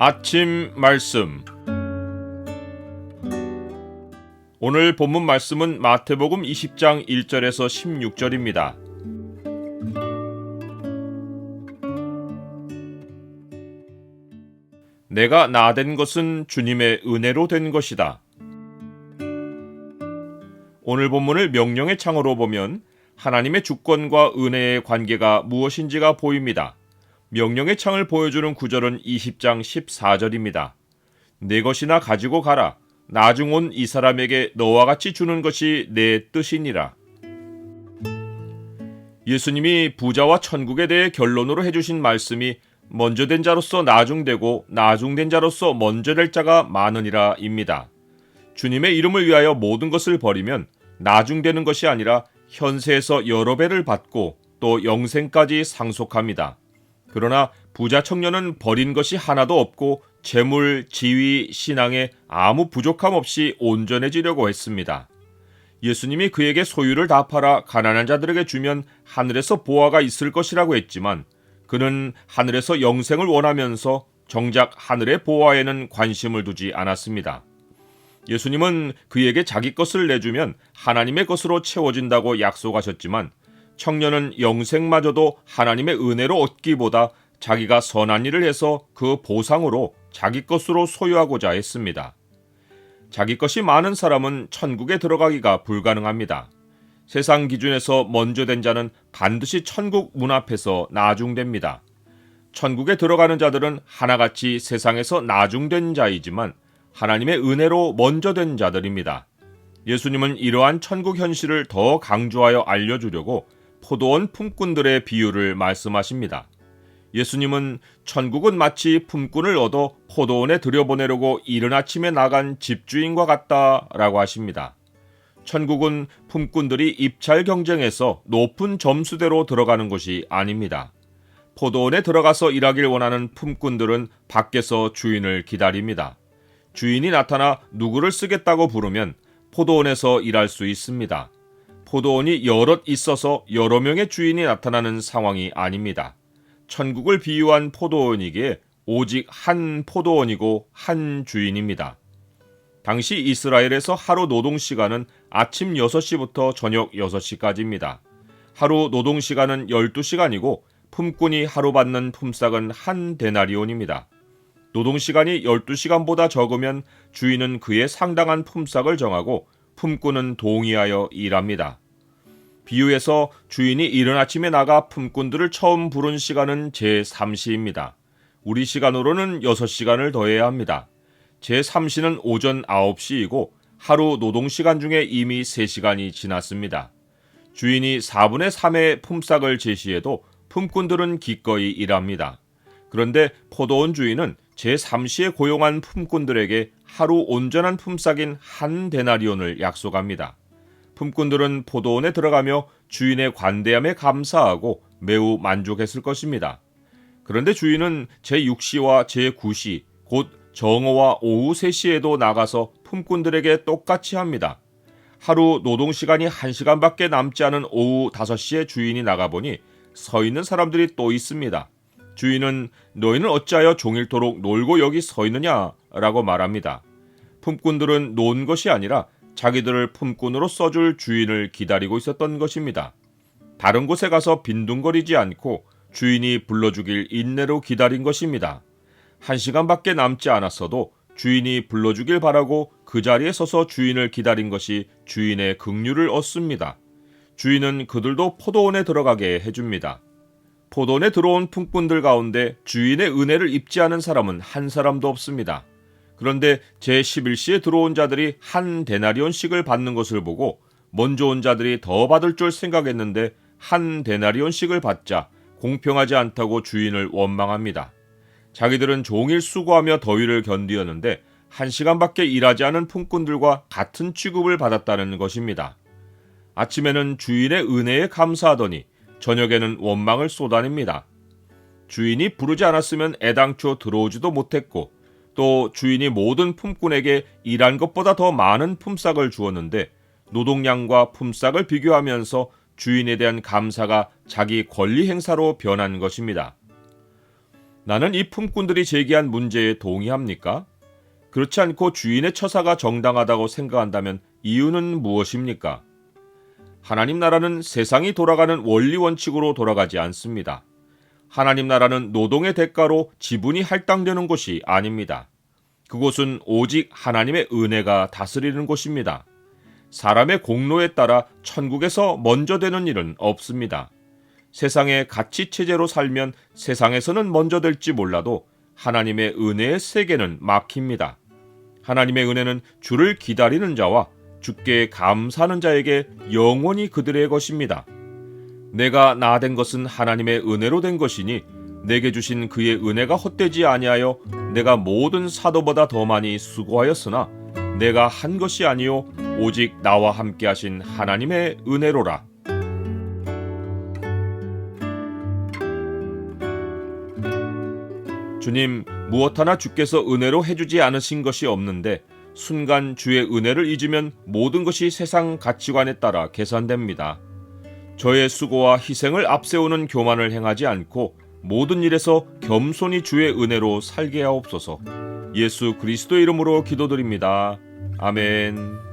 아침 말씀. 오늘 본문 말씀은 마태복음 20장 1절에서 16절입니다. 내가 나된 것은 주님의 은혜로 된 것이다. 오늘 본문을 명령의 창으로 보면 하나님의 주권과 은혜의 관계가 무엇인지가 보입니다. 명령의 창을 보여주는 구절은 20장 14절입니다. 내 것이나 가지고 가라. 나중 온 이 사람에게 너와 같이 주는 것이 내 뜻이니라. 예수님이 부자와 천국에 대해 결론으로 해주신 말씀이 먼저 된 자로서 나중되고 나중된 자로서 먼저 될 자가 많으니라 입니다. 주님의 이름을 위하여 모든 것을 버리면 나중되는 것이 아니라 현세에서 여러 배를 받고 또 영생까지 상속합니다. 그러나 부자 청년은 버린 것이 하나도 없고 재물, 지위, 신앙에 아무 부족함 없이 온전해지려고 했습니다. 예수님이 그에게 소유를 다 팔아 가난한 자들에게 주면 하늘에서 보화가 있을 것이라고 했지만 그는 하늘에서 영생을 원하면서 정작 하늘의 보화에는 관심을 두지 않았습니다. 예수님은 그에게 자기 것을 내주면 하나님의 것으로 채워진다고 약속하셨지만 청년은 영생마저도 하나님의 은혜로 얻기보다 자기가 선한 일을 해서 그 보상으로 자기 것으로 소유하고자 했습니다. 자기 것이 많은 사람은 천국에 들어가기가 불가능합니다. 세상 기준에서 먼저 된 자는 반드시 천국 문 앞에서 나중됩니다. 천국에 들어가는 자들은 하나같이 세상에서 나중된 자이지만 하나님의 은혜로 먼저 된 자들입니다. 예수님은 이러한 천국 현실을 더 강조하여 알려주려고 포도원 품꾼들의 비유를 말씀하십니다. 예수님은 천국은 마치 품꾼을 얻어 포도원에 들여보내려고 이른 아침에 나간 집주인과 같다라고 하십니다. 천국은 품꾼들이 입찰 경쟁에서 높은 점수대로 들어가는 곳이 아닙니다. 포도원에 들어가서 일하길 원하는 품꾼들은 밖에서 주인을 기다립니다. 주인이 나타나 누구를 쓰겠다고 부르면 포도원에서 일할 수 있습니다. 포도원이 여럿 있어서 여러 명의 주인이 나타나는 상황이 아닙니다. 천국을 비유한 포도원이기에 오직 한 포도원이고 한 주인입니다. 당시 이스라엘에서 하루 노동시간은 아침 6시부터 저녁 6시까지입니다. 하루 노동시간은 12시간이고 품꾼이 하루 받는 품삯은 한 데나리온입니다. 노동시간이 12시간보다 적으면 주인은 그에 상당한 품삯을 정하고 품꾼은 동의하여 일합니다. 비유에서 주인이 이른 아침에 나가 품꾼들을 처음 부른 시간은 제3시입니다. 우리 시간으로는 6시간을 더해야 합니다. 제3시는 오전 9시이고 하루 노동시간 중에 이미 3시간이 지났습니다. 주인이 4분의 3의 품삯을 제시해도 품꾼들은 기꺼이 일합니다. 그런데 포도원 주인은 제3시에 고용한 품꾼들에게 하루 온전한 품삯인 한 데나리온을 약속합니다. 품꾼들은 포도원에 들어가며 주인의 관대함에 감사하고 매우 만족했을 것입니다. 그런데 주인은 제6시와 제9시, 곧 정오와 오후 3시에도 나가서 품꾼들에게 똑같이 합니다. 하루 노동시간이 1시간밖에 남지 않은 오후 5시에 주인이 나가보니 서 있는 사람들이 또 있습니다. 주인은 너희는 어찌하여 종일토록 놀고 여기 서 있느냐? 라고 말합니다. 품꾼들은 논 것이 아니라 자기들을 품꾼으로 써줄 주인을 기다리고 있었던 것입니다. 다른 곳에 가서 빈둥거리지 않고 주인이 불러주길 인내로 기다린 것입니다. 1시간밖에 남지 않았어도 주인이 불러주길 바라고 그 자리에 서서 주인을 기다린 것이 주인의 긍휼을 얻습니다. 주인은 그들도 포도원에 들어가게 해줍니다. 포도원에 들어온 품꾼들 가운데 주인의 은혜를 입지 않은 사람은 한 사람도 없습니다. 그런데 제11시에 들어온 자들이 한 데나리온씩을 받는 것을 보고 먼저 온 자들이 더 받을 줄 생각했는데 한 데나리온씩을 받자 공평하지 않다고 주인을 원망합니다. 자기들은 종일 수고하며 더위를 견디었는데 1시간밖에 일하지 않은 품꾼들과 같은 취급을 받았다는 것입니다. 아침에는 주인의 은혜에 감사하더니 저녁에는 원망을 쏟아냅니다. 주인이 부르지 않았으면 애당초 들어오지도 못했고 또 주인이 모든 품꾼에게 일한 것보다 더 많은 품삯을 주었는데 노동량과 품삯을 비교하면서 주인에 대한 감사가 자기 권리 행사로 변한 것입니다. 나는 이 품꾼들이 제기한 문제에 동의합니까? 그렇지 않고 주인의 처사가 정당하다고 생각한다면 이유는 무엇입니까? 하나님 나라는 세상이 돌아가는 원리 원칙으로 돌아가지 않습니다. 하나님 나라는 노동의 대가로 지분이 할당되는 곳이 아닙니다. 그곳은 오직 하나님의 은혜가 다스리는 곳입니다. 사람의 공로에 따라 천국에서 먼저 되는 일은 없습니다. 세상의 가치 체제로 살면 세상에서는 먼저 될지 몰라도 하나님의 은혜의 세계는 막힙니다. 하나님의 은혜는 주를 기다리는 자와 주께 감사하는 자에게 영원히 그들의 것입니다. 내가 나 된 것은 하나님의 은혜로 된 것이니 내게 주신 그의 은혜가 헛되지 아니하여 내가 모든 사도보다 더 많이 수고하였으나 내가 한 것이 아니요 오직 나와 함께 하신 하나님의 은혜로라. 주님, 무엇 하나 주께서 은혜로 해주지 않으신 것이 없는데 순간 주의 은혜를 잊으면 모든 것이 세상 가치관에 따라 계산됩니다. 저의 수고와 희생을 앞세우는 교만을 행하지 않고 모든 일에서 겸손히 주의 은혜로 살게 하옵소서. 예수 그리스도의 이름으로 기도드립니다. 아멘.